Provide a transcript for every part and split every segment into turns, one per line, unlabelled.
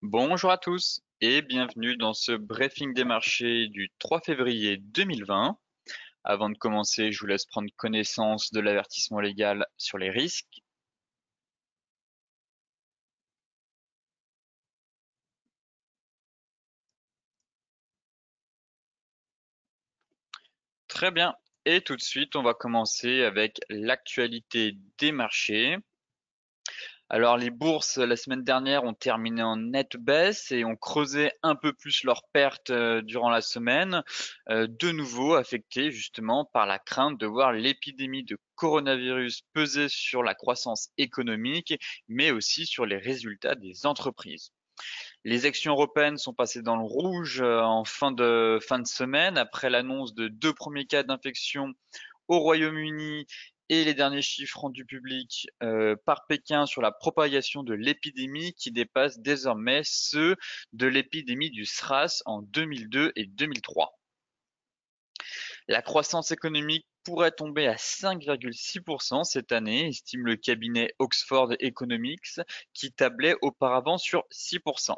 Bonjour à tous et bienvenue dans ce briefing des marchés du 3 février 2020. Avant de commencer, je vous laisse prendre connaissance de l'avertissement légal sur les risques. Très bien. Et tout de suite, on va commencer avec l'actualité des marchés. Alors, les bourses, la semaine dernière, ont terminé en nette baisse et ont creusé un peu plus leurs pertes durant la semaine, de nouveau affectées justement par la crainte de voir l'épidémie de coronavirus peser sur la croissance économique, mais aussi sur les résultats des entreprises. Les actions européennes sont passées dans le rouge en fin de semaine après l'annonce de deux premiers cas d'infection au Royaume-Uni et les derniers chiffres rendus publics par Pékin sur la propagation de l'épidémie qui dépasse désormais ceux de l'épidémie du SRAS en 2002 et 2003. La croissance économique pourrait tomber à 5,6% cette année, estime le cabinet Oxford Economics, qui tablait auparavant sur 6%.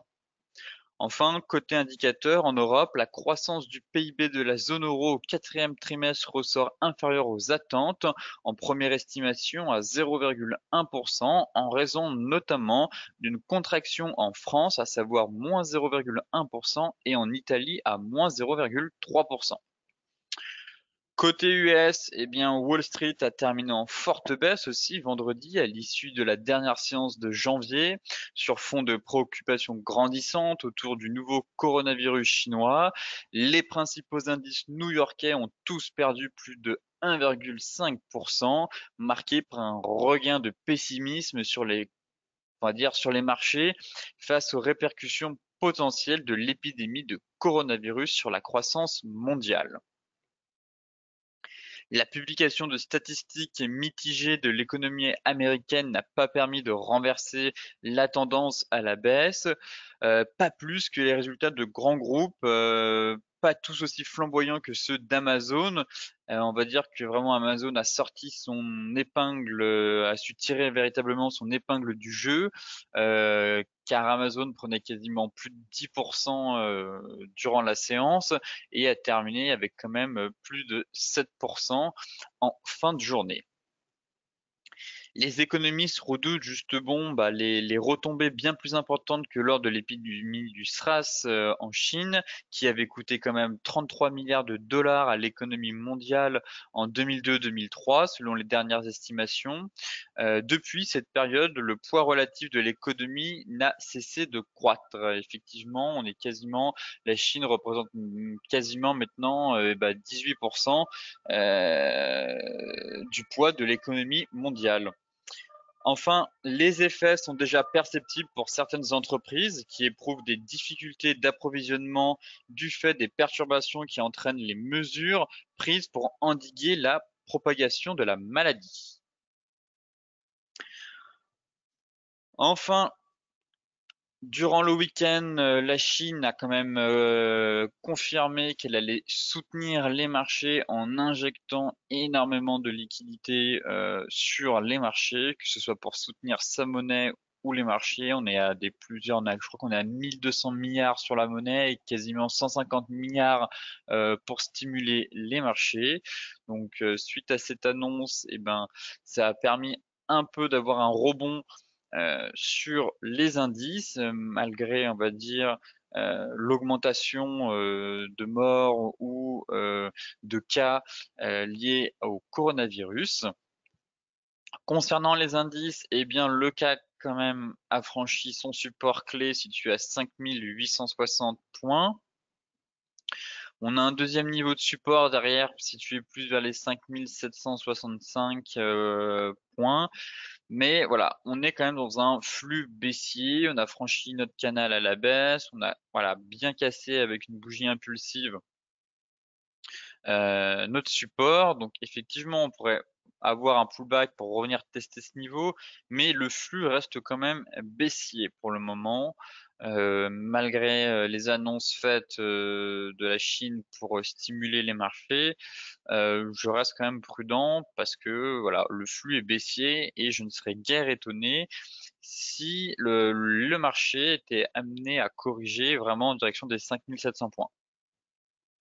Enfin, côté indicateur, en Europe, la croissance du PIB de la zone euro au quatrième trimestre ressort inférieure aux attentes, en première estimation à 0,1%, en raison notamment d'une contraction en France, à savoir moins 0,1%, et en Italie à moins 0,3%. Côté US, eh bien, Wall Street a terminé en forte baisse aussi vendredi à l'issue de la dernière séance de janvier sur fond de préoccupations grandissantes autour du nouveau coronavirus chinois. Les principaux indices new-yorkais ont tous perdu plus de 1,5%, marqués par un regain de pessimisme sur on va dire, sur les marchés face aux répercussions potentielles de l'épidémie de coronavirus sur la croissance mondiale. La publication de statistiques mitigées de l'économie américaine n'a pas permis de renverser la tendance à la baisse, pas plus que les résultats de grands groupes, pas tous aussi flamboyants que ceux d'Amazon. On va dire que vraiment Amazon a sorti son épingle, a su tirer véritablement son épingle du jeu, car Amazon prenait quasiment plus de 10% durant la séance et a terminé avec quand même plus de 7% en fin de journée. Les économistes redoutent justement les retombées bien plus importantes que lors de l'épidémie du SRAS en Chine, qui avait coûté quand même 33 milliards de dollars à l'économie mondiale en 2002-2003, selon les dernières estimations. Depuis cette période, le poids relatif de l'économie n'a cessé de croître. Effectivement, la Chine représente quasiment maintenant 18% du poids de l'économie mondiale. Enfin, les effets sont déjà perceptibles pour certaines entreprises qui éprouvent des difficultés d'approvisionnement du fait des perturbations qui entraînent les mesures prises pour endiguer la propagation de la maladie. Enfin, durant le week-end, la Chine a quand même confirmé qu'elle allait soutenir les marchés en injectant énormément de liquidités sur les marchés, que ce soit pour soutenir sa monnaie ou les marchés. On est à je crois qu'on est à 1200 milliards sur la monnaie et quasiment 150 milliards pour stimuler les marchés. Donc, suite à cette annonce, eh ben, ça a permis un peu d'avoir un rebond sur les indices, malgré, on va dire, l'augmentation de morts ou de cas liés au coronavirus. Concernant les indices, eh bien, le CAC quand même a franchi son support clé situé à 5860 points. On a un deuxième niveau de support derrière situé plus vers les 5765 points. Mais voilà, on est quand même dans un flux baissier. On a franchi notre canal à la baisse. On a voilà bien cassé avec une bougie impulsive notre support. Donc effectivement, on pourrait avoir un pullback pour revenir tester ce niveau, mais le flux reste quand même baissier pour le moment. Malgré les annonces faites de la Chine pour stimuler les marchés, je reste quand même prudent parce que voilà, le flux est baissier et je ne serais guère étonné si le marché était amené à corriger vraiment en direction des 5700 points.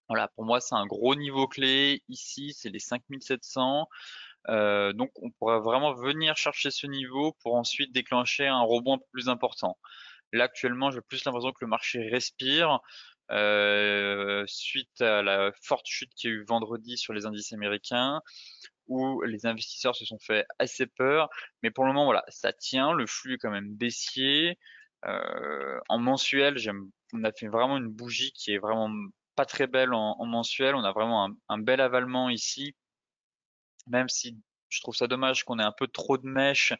Voilà, pour moi, c'est un gros niveau clé. Ici, c'est les 5700. Donc, on pourrait vraiment venir chercher ce niveau pour ensuite déclencher un rebond un peu plus important. Là, actuellement, j'ai plus l'impression que le marché respire suite à la forte chute qu'il y a eu vendredi sur les indices américains, où les investisseurs se sont fait assez peur. Mais pour le moment, voilà, ça tient. Le flux est quand même baissier. En mensuel, on a fait vraiment une bougie qui est vraiment pas très belle en mensuel. On a vraiment un bel avalement ici, même si je trouve ça dommage qu'on ait un peu trop de mèches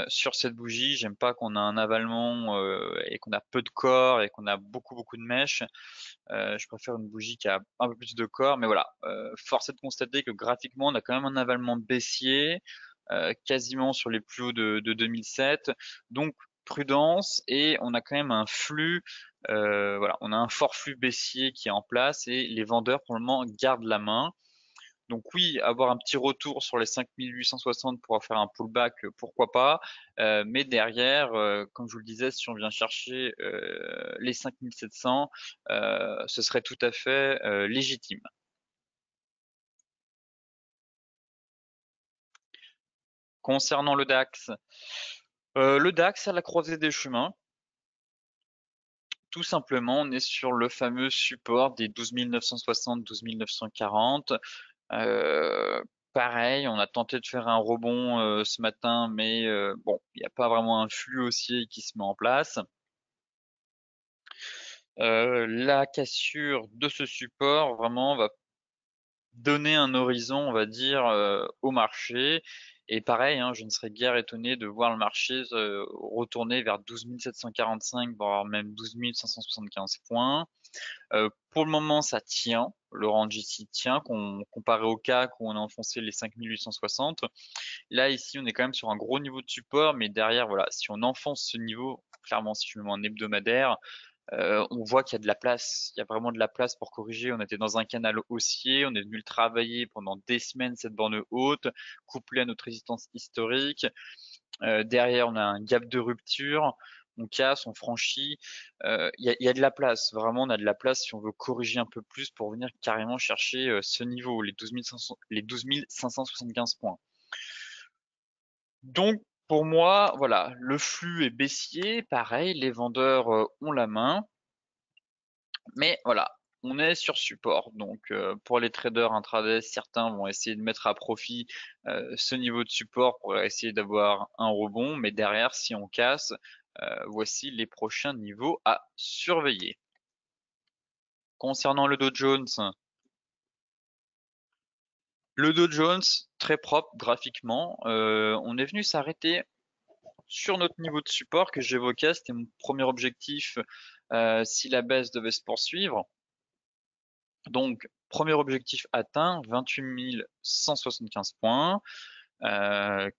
sur cette bougie. J'aime pas qu'on a un avalement et qu'on a peu de corps et qu'on a beaucoup de mèches. Je préfère une bougie qui a un peu plus de corps, mais voilà. Force est de constater que graphiquement, on a quand même un avalement baissier, quasiment sur les plus hauts de 2007. Donc prudence, et on a quand même un flux. Voilà, on a un fort flux baissier qui est en place et les vendeurs pour le moment gardent la main. Donc oui, avoir un petit retour sur les 5860 pour faire un pullback, pourquoi pas. Mais derrière, comme je vous le disais, si on vient chercher les 5700, ce serait tout à fait légitime. Concernant le DAX à la croisée des chemins, tout simplement, on est sur le fameux support des 12 960, 12 940. Euh, Pareil, on a tenté de faire un rebond ce matin, mais bon, il n'y a pas vraiment un flux haussier qui se met en place. La cassure de ce support vraiment va donner un horizon, on va dire, au marché. Et pareil, hein, je ne serais guère étonné de voir le marché retourner vers 12 745, voire même 12 575 points. Pour le moment, ça tient. Le range ici tient, comparé au CAC où on a enfoncé les 5860. Là, ici, on est quand même sur un gros niveau de support, mais derrière, voilà, si on enfonce ce niveau, clairement, si je me mets en hebdomadaire, on voit qu'il y a de la place. Il y a vraiment de la place pour corriger. On était dans un canal haussier, on est venu le travailler pendant des semaines, cette borne haute, couplée à notre résistance historique. Derrière, on a un gap de rupture. On casse, on franchit. Il y a de la place. Vraiment, on a de la place si on veut corriger un peu plus pour venir carrément chercher ce niveau, les 12 500, les 12 575 points. Donc, pour moi, voilà, le flux est baissier. Pareil, les vendeurs ont la main. Mais voilà, on est sur support. Donc, pour les traders intraday, certains vont essayer de mettre à profit ce niveau de support pour essayer d'avoir un rebond. Mais derrière, si on casse, voici les prochains niveaux à surveiller. Concernant le Dow Jones, très propre graphiquement, on est venu s'arrêter sur notre niveau de support que j'évoquais. C'était mon premier objectif si la baisse devait se poursuivre. Donc, premier objectif atteint, 28 175 points.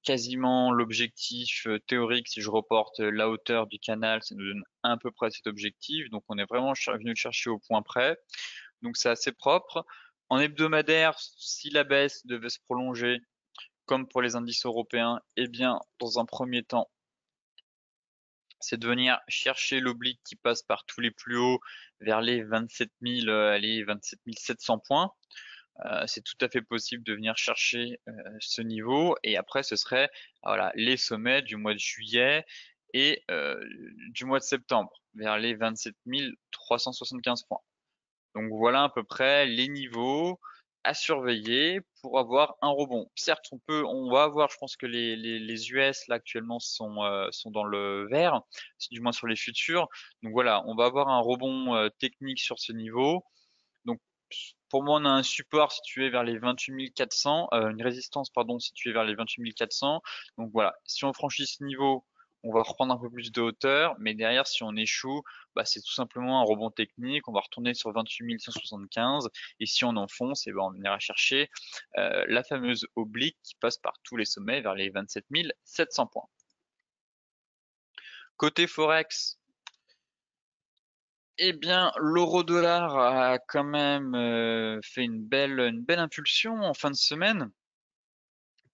Quasiment l'objectif théorique, si je reporte la hauteur du canal, ça nous donne à peu près cet objectif. Donc, on est vraiment venu le chercher au point près. Donc, c'est assez propre. En hebdomadaire, si la baisse devait se prolonger, comme pour les indices européens, eh bien, dans un premier temps, c'est de venir chercher l'oblique qui passe par tous les plus hauts vers les 27 000, allez, 27 700 points. C'est tout à fait possible de venir chercher ce niveau. Et après, ce serait voilà, les sommets du mois de juillet et du mois de septembre, vers les 27 375 points. Donc voilà à peu près les niveaux à surveiller pour avoir un rebond. Certes, on va avoir, je pense que les US là actuellement sont dans le vert, du moins sur les futurs. Donc voilà, on va avoir un rebond technique sur ce niveau. Donc pour moi, on a un support situé vers les 28 400, une résistance pardon située vers les 28 400. Donc voilà, si on franchit ce niveau, on va reprendre un peu plus de hauteur, mais derrière, si on échoue, bah, c'est tout simplement un rebond technique. On va retourner sur 28 175, et si on enfonce, et ben on ira chercher la fameuse oblique qui passe par tous les sommets vers les 27 700 points. Côté forex, eh bien, l'euro-dollar a quand même fait une belle impulsion en fin de semaine,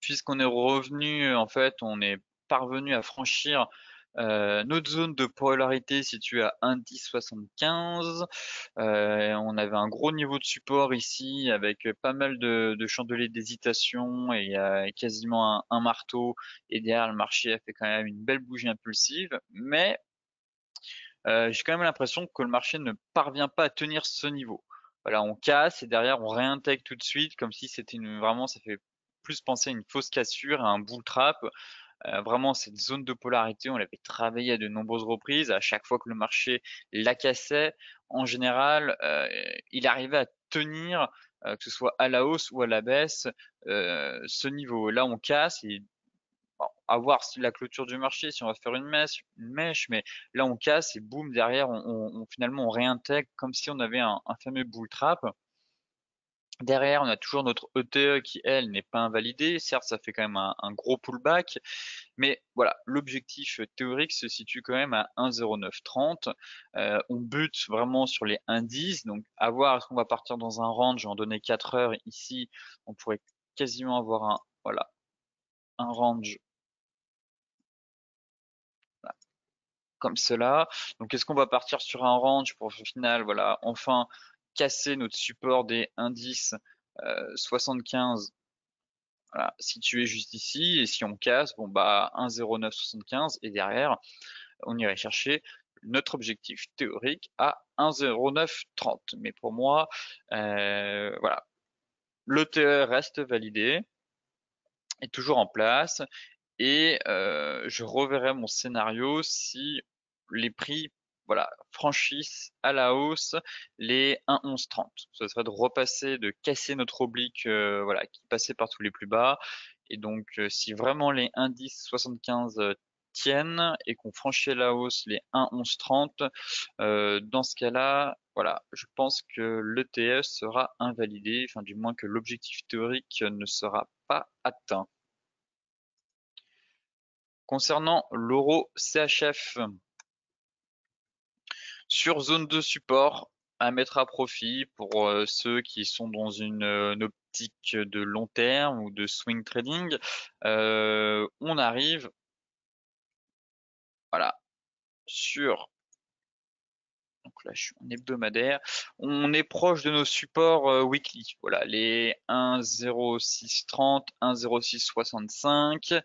puisqu'on est revenu, en fait, on est parvenu à franchir notre zone de polarité située à 1,1075. On avait un gros niveau de support ici avec pas mal de chandeliers d'hésitation et quasiment un marteau. Et derrière, le marché a fait quand même une belle bougie impulsive. Mais j'ai quand même l'impression que le marché ne parvient pas à tenir ce niveau. Voilà, on casse et derrière on réintègre tout de suite comme si c'était vraiment, ça fait plus penser à une fausse cassure, à un bull trap. Vraiment cette zone de polarité, on l'avait travaillé à de nombreuses reprises. À chaque fois que le marché la cassait, en général, il arrivait à tenir, que ce soit à la hausse ou à la baisse, ce niveau. Là, on casse et bon, à voir si la clôture du marché, si on va faire une mèche, mais là on casse et boum derrière finalement on réintègre comme si on avait un fameux bull trap. Derrière, on a toujours notre ETE qui, elle, n'est pas invalidée. Certes, ça fait quand même un gros pullback, mais voilà, l'objectif théorique se situe quand même à 1,0930. On bute vraiment sur les indices, donc à voir est-ce qu'on va partir dans un range en donné 4 heures. Ici, on pourrait quasiment avoir voilà, un range comme cela. Donc, est-ce qu'on va partir sur un range pour au final, voilà, enfin casser notre support des indices 75, voilà, situé juste ici. Et si on casse, bon bah 1,0975 et derrière, on irait chercher notre objectif théorique à 1,0930. Mais pour moi, voilà, l'ETE reste validé, est toujours en place. Et je reverrai mon scénario si les prix, voilà, franchissent à la hausse les 1,1130. Ce serait de repasser, de casser notre oblique, voilà, qui passait par tous les plus bas. Et donc, si vraiment les indices 75 tiennent et qu'on franchit à la hausse les 1,1130, dans ce cas-là, voilà, je pense que l'ETS sera invalidé, enfin du moins que l'objectif théorique ne sera pas atteint. Concernant l'euro CHF, sur zone de support à mettre à profit pour ceux qui sont dans une optique de long terme ou de swing trading, on arrive, voilà, sur, donc là je suis en hebdomadaire, on est proche de nos supports weekly, voilà, les 1,0630, 1,0665.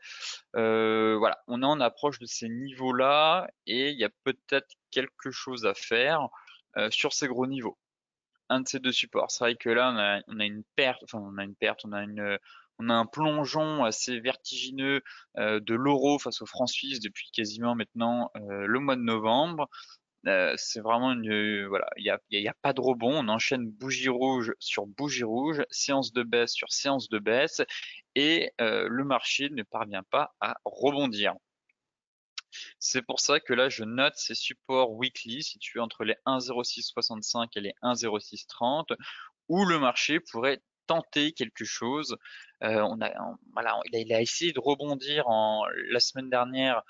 Voilà, on est en approche de ces niveaux-là et il y a peut-être quelque chose à faire sur ces gros niveaux. Un de ces deux supports. C'est vrai que là, on a une perte, enfin on a une perte, on a un plongeon assez vertigineux de l'euro face au franc suisse depuis quasiment maintenant le mois de novembre. C'est vraiment voilà, il y a pas de rebond. On enchaîne bougie rouge sur bougie rouge, séance de baisse sur séance de baisse, et le marché ne parvient pas à rebondir. C'est pour ça que là, je note ces supports weekly situés entre les 1,0665 et les 1,0630, où le marché pourrait tenter quelque chose. Voilà, il a essayé de rebondir la semaine dernière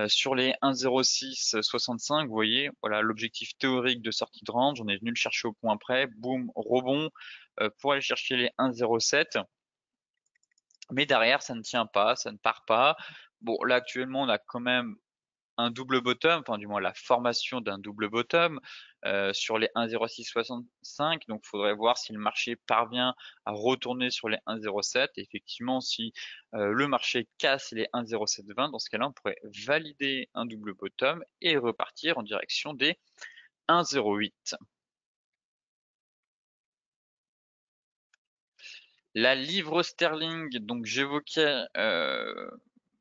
sur les 1,0665. Vous voyez, voilà l'objectif théorique de sortie de range. On est venu le chercher au point près. Boum, rebond pour aller chercher les 1,07. Mais derrière, ça ne tient pas, ça ne part pas. Bon, là actuellement, on a quand même un double bottom, enfin du moins la formation d'un double bottom sur les 1,0665. Donc il faudrait voir si le marché parvient à retourner sur les 1,07. Et effectivement, si le marché casse les 1,0720, dans ce cas-là, on pourrait valider un double bottom et repartir en direction des 1,08. La livre sterling, donc j'évoquais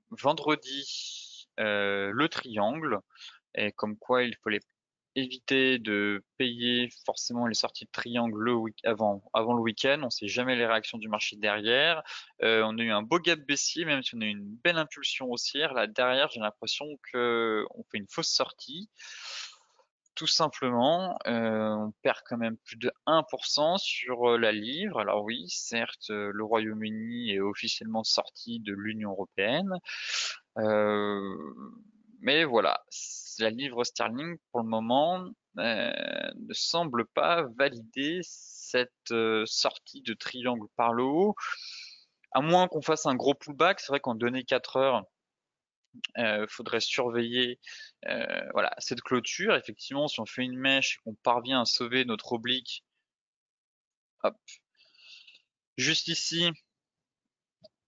vendredi le triangle, et comme quoi il fallait éviter de payer forcément les sorties de triangle avant le week-end. On ne sait jamais les réactions du marché derrière. On a eu un beau gap baissier, même si on a eu une belle impulsion haussière. Là derrière, j'ai l'impression qu'on fait une fausse sortie. Tout simplement, on perd quand même plus de 1% sur la livre. Alors oui, certes, le Royaume-Uni est officiellement sorti de l'Union européenne, euh, mais voilà, la livre sterling pour le moment ne semble pas valider cette sortie de triangle par le haut, à moins qu'on fasse un gros pullback. C'est vrai qu'en donné 4 heures, Faudrait surveiller voilà, cette clôture. Effectivement, si on fait une mèche et qu'on parvient à sauver notre oblique, hop, juste ici,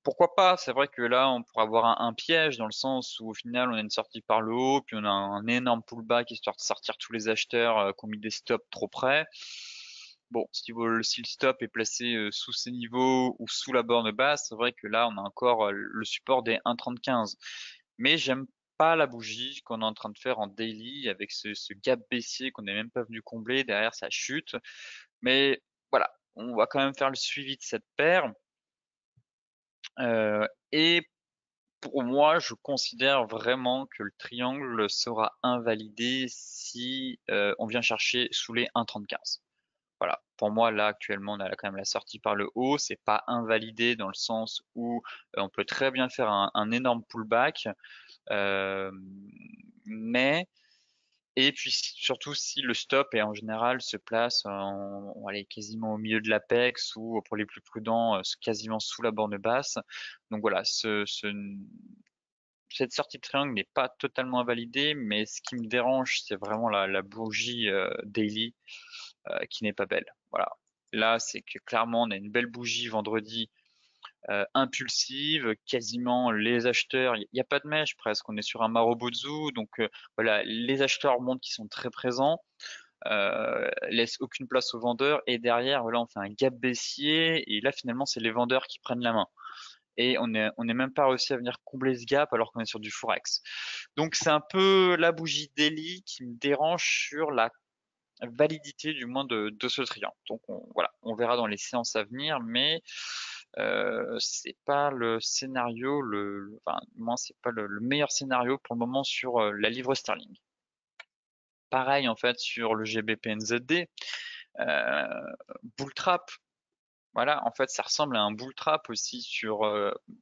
pourquoi pas? C'est vrai que là, on pourrait avoir un piège dans le sens où au final, on a une sortie par le haut, puis on a un énorme pullback histoire de sortir tous les acheteurs qui ont mis des stops trop près. Bon, si le stop est placé sous ces niveaux ou sous la borne basse, c'est vrai que là, on a encore le support des 1,3015. Mais j'aime pas la bougie qu'on est en train de faire en daily avec ce gap baissier qu'on n'est même pas venu combler. Derrière, ça chute. Mais voilà, on va quand même faire le suivi de cette paire. Et pour moi, je considère vraiment que le triangle sera invalidé si on vient chercher sous les 1,3015. Voilà. Pour moi, là, actuellement, on a quand même la sortie par le haut. C'est pas invalidé dans le sens où on peut très bien faire un énorme pullback. Euh, mais et puis surtout si le stop et en général se place allez, quasiment au milieu de l'apex ou pour les plus prudents quasiment sous la borne basse. Donc voilà, cette sortie de triangle n'est pas totalement invalidée, mais ce qui me dérange, c'est vraiment la bougie daily qui n'est pas belle. Voilà. Là, c'est que clairement, on a une belle bougie vendredi impulsive, quasiment les acheteurs, il n'y a pas de mèche presque, on est sur un Marubozu, donc voilà, les acheteurs montrent qu'ils sont très présents, laissent aucune place aux vendeurs, et derrière, voilà, on fait un gap baissier, et là finalement c'est les vendeurs qui prennent la main. Et on est même pas réussi à venir combler ce gap alors qu'on est sur du Forex. Donc c'est un peu la bougie daily qui me dérange sur la validité du moins de ce triangle. Donc voilà, on verra dans les séances à venir, mais c'est pas le scénario enfin moi c'est pas le meilleur scénario pour le moment sur la livre sterling. Pareil en fait sur le GBP/NZD, euh, bull trap. Voilà, en fait ça ressemble à un bull trap aussi sur,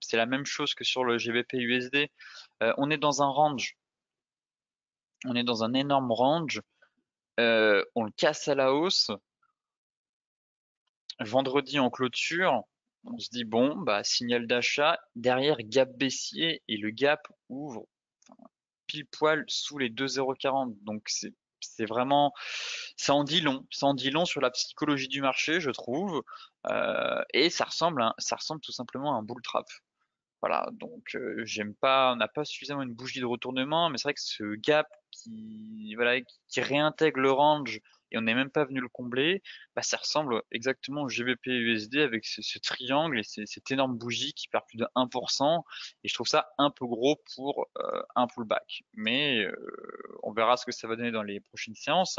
c'est la même chose que sur le GBP/USD. On est dans un range, on est dans un énorme range. On le casse à la hausse. Vendredi en clôture, on se dit bon, bah signal d'achat, derrière gap baissier et le gap ouvre pile poil sous les 2,040. Donc c'est vraiment ça en dit long, ça en dit long sur la psychologie du marché, je trouve, et ça ressemble tout simplement à un bull trap. Voilà, donc j'aime pas, on n'a pas suffisamment une bougie de retournement, mais c'est vrai que ce gap qui, voilà, qui réintègre le range et on n'est même pas venu le combler, bah, ça ressemble exactement au GBP USD avec ce triangle et cette énorme bougie qui perd plus de 1%. Et je trouve ça un peu gros pour un pullback. Mais on verra ce que ça va donner dans les prochaines séances.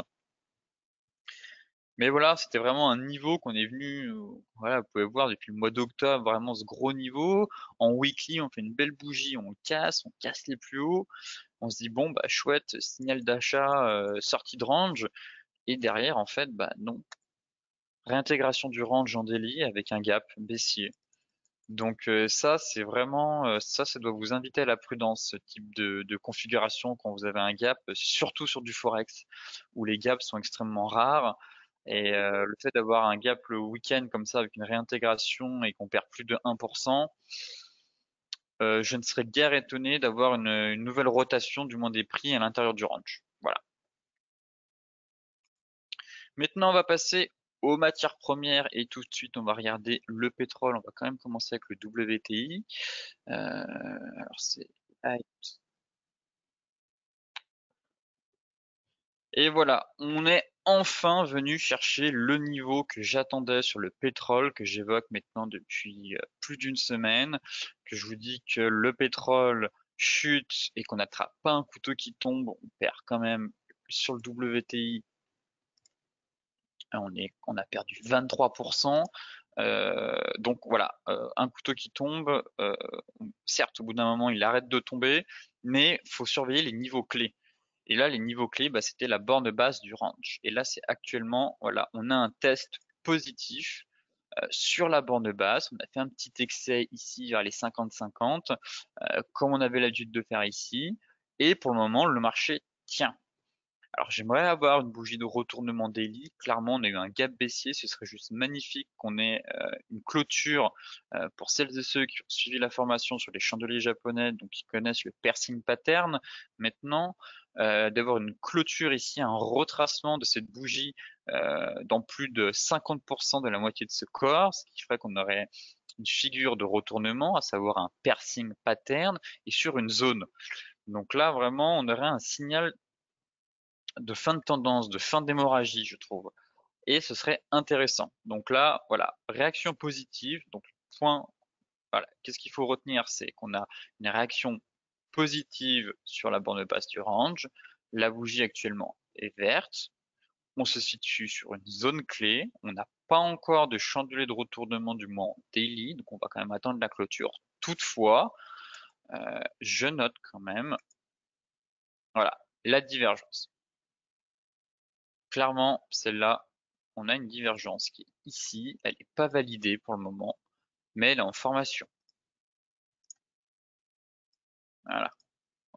Mais voilà, c'était vraiment un niveau qu'on est venu, voilà, vous pouvez voir depuis le mois d'octobre, vraiment ce gros niveau. En weekly, on fait une belle bougie, on casse les plus hauts. On se dit bon, bah chouette, signal d'achat, sortie de range. Et derrière, en fait, bah non. Réintégration du range en daily avec un gap baissier. Donc ça, c'est vraiment, ça doit vous inviter à la prudence, ce type de configuration quand vous avez un gap, surtout sur du forex, où les gaps sont extrêmement rares. Et le fait d'avoir un gap le week-end comme ça avec une réintégration et qu'on perd plus de 1%, je ne serais guère étonné d'avoir une nouvelle rotation, du moins des prix à l'intérieur du range. Voilà. Maintenant, on va passer aux matières premières et tout de suite, on va regarder le pétrole. On va quand même commencer avec le WTI. Alors c'est et voilà, on est enfin venu chercher le niveau que j'attendais sur le pétrole, que j'évoque maintenant depuis plus d'une semaine, que je vous dis que le pétrole chute et qu'on n'attrape pas un couteau qui tombe, on perd quand même sur le WTI, on a perdu 23%. Donc voilà, un couteau qui tombe, certes au bout d'un moment il arrête de tomber, mais faut surveiller les niveaux clés. Et là, les niveaux clés, bah, c'était la borne basse du range. Et là, c'est actuellement, voilà, on a un test positif sur la borne basse. On a fait un petit excès ici vers les 50-50, comme on avait l'habitude de faire ici. Et pour le moment, le marché tient. Alors j'aimerais avoir une bougie de retournement daily. Clairement, on a eu un gap baissier, ce serait juste magnifique qu'on ait une clôture pour celles et ceux qui ont suivi la formation sur les chandeliers japonais, donc qui connaissent le piercing pattern. Maintenant, d'avoir une clôture ici, un retracement de cette bougie dans plus de 50% de la moitié de ce corps, ce qui ferait qu'on aurait une figure de retournement, à savoir un piercing pattern, et sur une zone. Donc là, vraiment, on aurait un signal de fin de tendance, de fin d'hémorragie, je trouve. Et ce serait intéressant. Donc là, voilà, réaction positive. Donc, point, voilà, qu'est-ce qu'il faut retenir? C'est qu'on a une réaction positive sur la borne basse du range. La bougie actuellement est verte. On se situe sur une zone clé. On n'a pas encore de chandelier de retournement du moins daily, donc on va quand même attendre la clôture. Toutefois, je note quand même, voilà, la divergence. Clairement, celle-là, on a une divergence qui est ici, elle n'est pas validée pour le moment, mais elle est en formation. Voilà.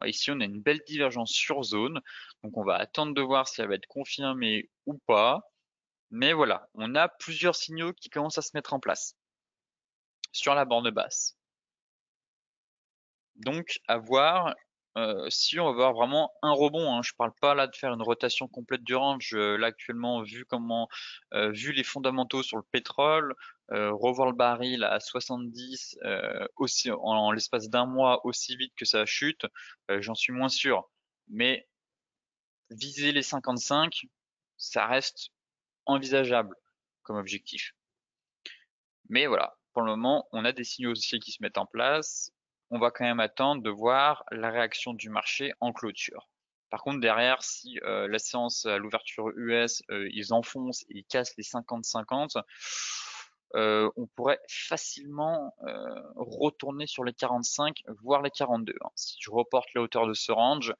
Ici, on a une belle divergence sur zone, donc on va attendre de voir si elle va être confirmée ou pas. Mais voilà, on a plusieurs signaux qui commencent à se mettre en place sur la borne basse. Donc, à voir si on va avoir vraiment un rebond. Hein. Je parle pas là de faire une rotation complète du range. Là, actuellement, vu les fondamentaux sur le pétrole, revoir le baril à 70 aussi en l'espace d'un mois aussi vite que ça chute, j'en suis moins sûr. Mais viser les 55, ça reste envisageable comme objectif. Mais voilà, pour le moment, on a des signaux aussi qui se mettent en place. On va quand même attendre de voir la réaction du marché en clôture. Par contre, derrière, si la séance à l'ouverture US, ils enfoncent et ils cassent les 50-50, on pourrait facilement retourner sur les 45, voire les 42. Hein. Si je reporte la hauteur de ce range,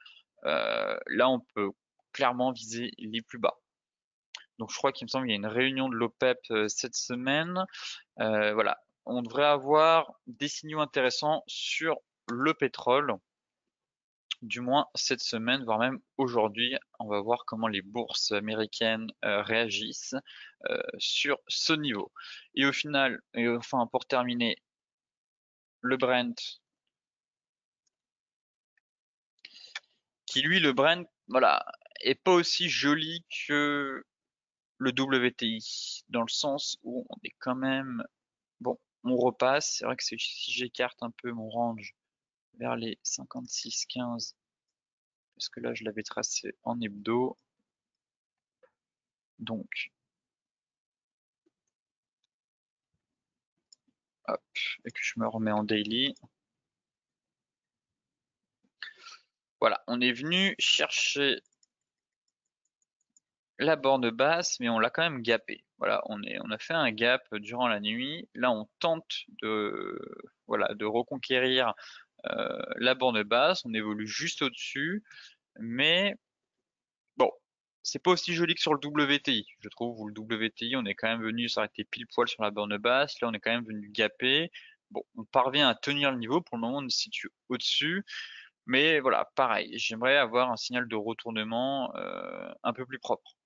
là, on peut clairement viser les plus bas. Donc, je crois qu'il me semble qu'il y a une réunion de l'OPEP cette semaine. Voilà, on devrait avoir des signaux intéressants sur le pétrole, du moins cette semaine, voire même aujourd'hui. On va voir comment les bourses américaines réagissent sur ce niveau. Et au final, et enfin pour terminer, le Brent, qui lui, le Brent, voilà, est pas aussi joli que le WTI, dans le sens où on est quand même, bon, on repasse. C'est vrai que si j'écarte un peu mon range vers les 56,15, parce que là je l'avais tracé en hebdo, donc hop, et que je me remets en daily. Voilà, on est venu chercher la borne basse, mais on l'a quand même gapé. Voilà, on a fait un gap durant la nuit. Là, on tente voilà, de reconquérir la borne basse. On évolue juste au-dessus, mais bon, c'est pas aussi joli que sur le WTI, je trouve, où le WTI, on est quand même venu s'arrêter pile poil sur la borne basse. Là, on est quand même venu gaper. Bon, on parvient à tenir le niveau. Pour le moment, on se situe au-dessus. Mais voilà, pareil, j'aimerais avoir un signal de retournement un peu plus propre.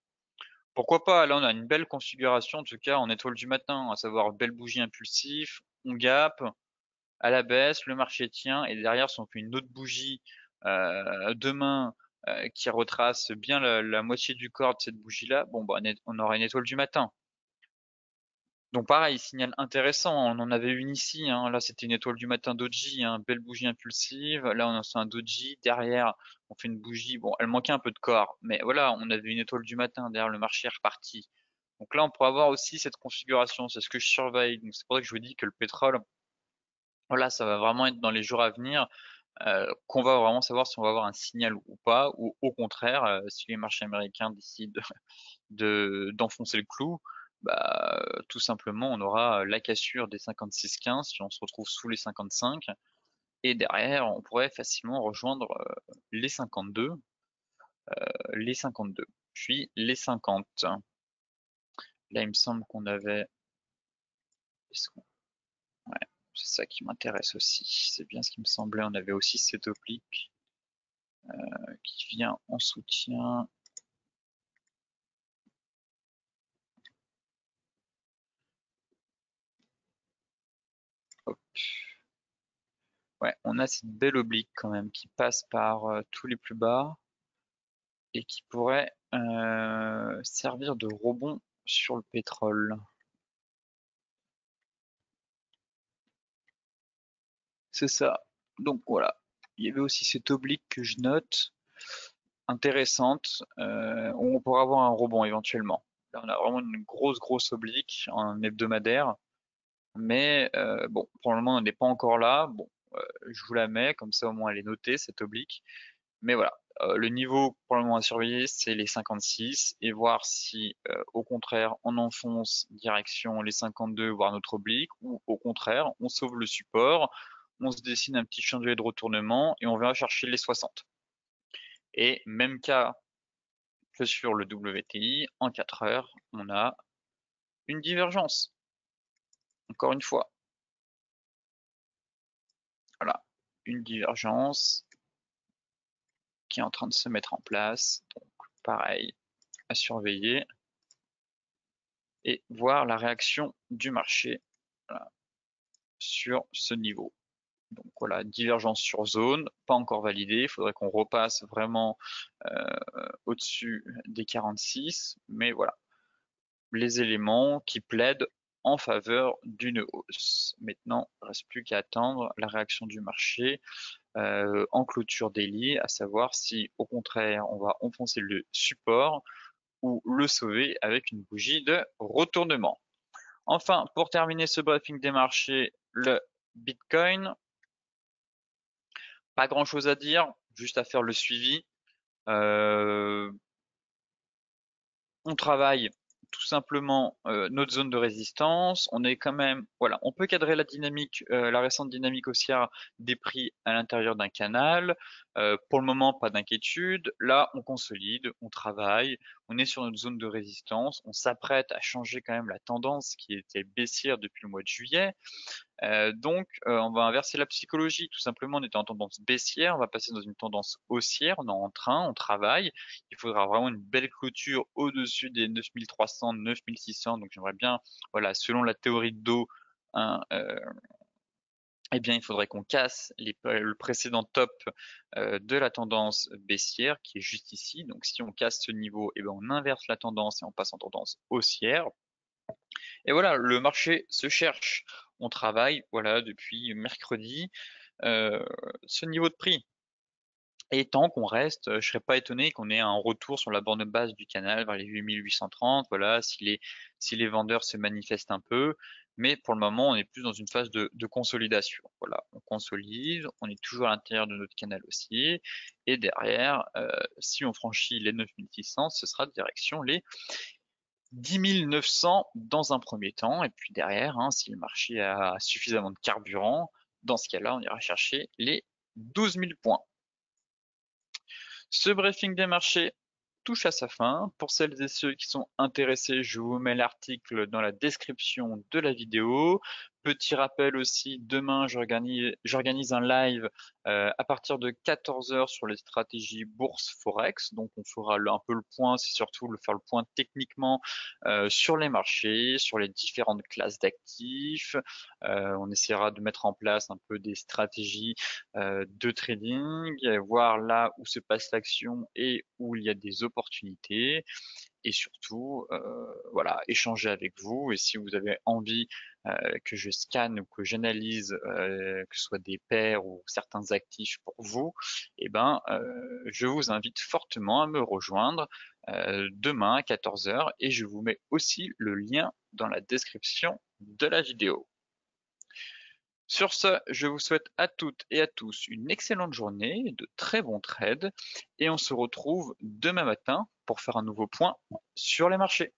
Pourquoi pas? Là, on a une belle configuration, en tout cas, en étoile du matin, à savoir belle bougie impulsif, on gap, à la baisse, le marché tient, et derrière, si on fait une autre bougie demain qui retrace bien la moitié du corps de cette bougie-là, bon, bah, on aura une étoile du matin. Donc pareil, signal intéressant, on en avait une ici, hein. Là c'était une étoile du matin doji, hein, belle bougie impulsive. Là on a un doji, derrière on fait une bougie, bon elle manquait un peu de corps, mais voilà, on avait une étoile du matin, derrière le marché est reparti. Donc là on pourrait avoir aussi cette configuration, c'est ce que je surveille. Donc c'est pour ça que je vous dis que le pétrole, voilà, ça va vraiment être dans les jours à venir qu'on va vraiment savoir si on va avoir un signal ou pas, ou au contraire, si les marchés américains décident d'enfoncer le clou, bah, tout simplement, on aura la cassure des 56,15 si on se retrouve sous les 55. Et derrière, on pourrait facilement rejoindre les 52, les 52, puis les 50. Là, il me semble qu'on avait... Ouais, c'est ça qui m'intéresse aussi. C'est bien ce qui me semblait. On avait aussi cette oblique qui vient en soutien. Ouais, on a cette belle oblique quand même qui passe par tous les plus bas et qui pourrait servir de rebond sur le pétrole. C'est ça. Donc voilà. Il y avait aussi cette oblique que je note, intéressante. On pourra avoir un rebond éventuellement. Là, on a vraiment une grosse oblique en hebdomadaire. Mais bon, pour le moment, on n'est pas encore là. Bon, je vous la mets, comme ça au moins elle est notée, cette oblique. Mais voilà, le niveau pour le moment à surveiller, c'est les 56 et voir si au contraire on enfonce direction les 52, voire notre oblique, ou au contraire on sauve le support, on se dessine un petit chandelier de retournement et on va chercher les 60. Et même cas que sur le WTI, en 4 heures, on a une divergence. Encore une fois, voilà, une divergence qui est en train de se mettre en place. Donc pareil, à surveiller et voir la réaction du marché, voilà, sur ce niveau. Donc voilà, divergence sur zone, pas encore validée. Il faudrait qu'on repasse vraiment au-dessus des 46. Mais voilà, les éléments qui plaident en faveur d'une hausse. Maintenant, il ne reste plus qu'à attendre la réaction du marché en clôture daily, à savoir si au contraire on va enfoncer le support ou le sauver avec une bougie de retournement. Enfin, pour terminer ce briefing des marchés, le Bitcoin, pas grand-chose à dire, juste à faire le suivi. Euh, on travaille tout simplement notre zone de résistance. On est quand même, voilà, on peut cadrer la dynamique, la récente dynamique haussière des prix à l'intérieur d'un canal. Pour le moment, pas d'inquiétude. Là, on consolide, on travaille, on est sur notre zone de résistance. On s'apprête à changer quand même la tendance qui était baissière depuis le mois de juillet. On va inverser la psychologie. Tout simplement, on était en tendance baissière, on va passer dans une tendance haussière. On est en train, on travaille. Il faudra vraiment une belle clôture au-dessus des 9300, 9600. Donc, j'aimerais bien, voilà, selon la théorie de dos, hein, eh bien, il faudrait qu'on casse le précédent top de la tendance baissière qui est juste ici. Donc, si on casse ce niveau, eh bien, on inverse la tendance et on passe en tendance haussière. Et voilà, le marché se cherche. On travaille, voilà, depuis mercredi, euh, ce niveau de prix. Et tant qu'on reste, je serais pas étonné qu'on ait un retour sur la borne basse du canal vers les 8830, voilà, si les vendeurs se manifestent un peu. Mais pour le moment, on est plus dans une phase de consolidation. Voilà, on consolide, on est toujours à l'intérieur de notre canal aussi. Et derrière, si on franchit les 9600, ce sera direction les 10 900 dans un premier temps, et puis derrière, hein, si le marché a suffisamment de carburant, dans ce cas-là, on ira chercher les 12 000 points. Ce briefing des marchés touche à sa fin. Pour celles et ceux qui sont intéressés, je vous mets l'article dans la description de la vidéo. Petit rappel aussi, demain j'organise un live à partir de 14 heures sur les stratégies bourse forex. Donc on fera un peu le point, c'est surtout faire le point techniquement sur les marchés, sur les différentes classes d'actifs. On essaiera de mettre en place un peu des stratégies de trading, voir là où se passe l'action et où il y a des opportunités et surtout voilà, échanger avec vous. Et si vous avez envie que je scanne ou que j'analyse que ce soit des paires ou certains actifs pour vous, eh ben je vous invite fortement à me rejoindre demain à 14 heures et je vous mets aussi le lien dans la description de la vidéo. Sur ce, je vous souhaite à toutes et à tous une excellente journée, de très bons trades, et on se retrouve demain matin pour faire un nouveau point sur les marchés.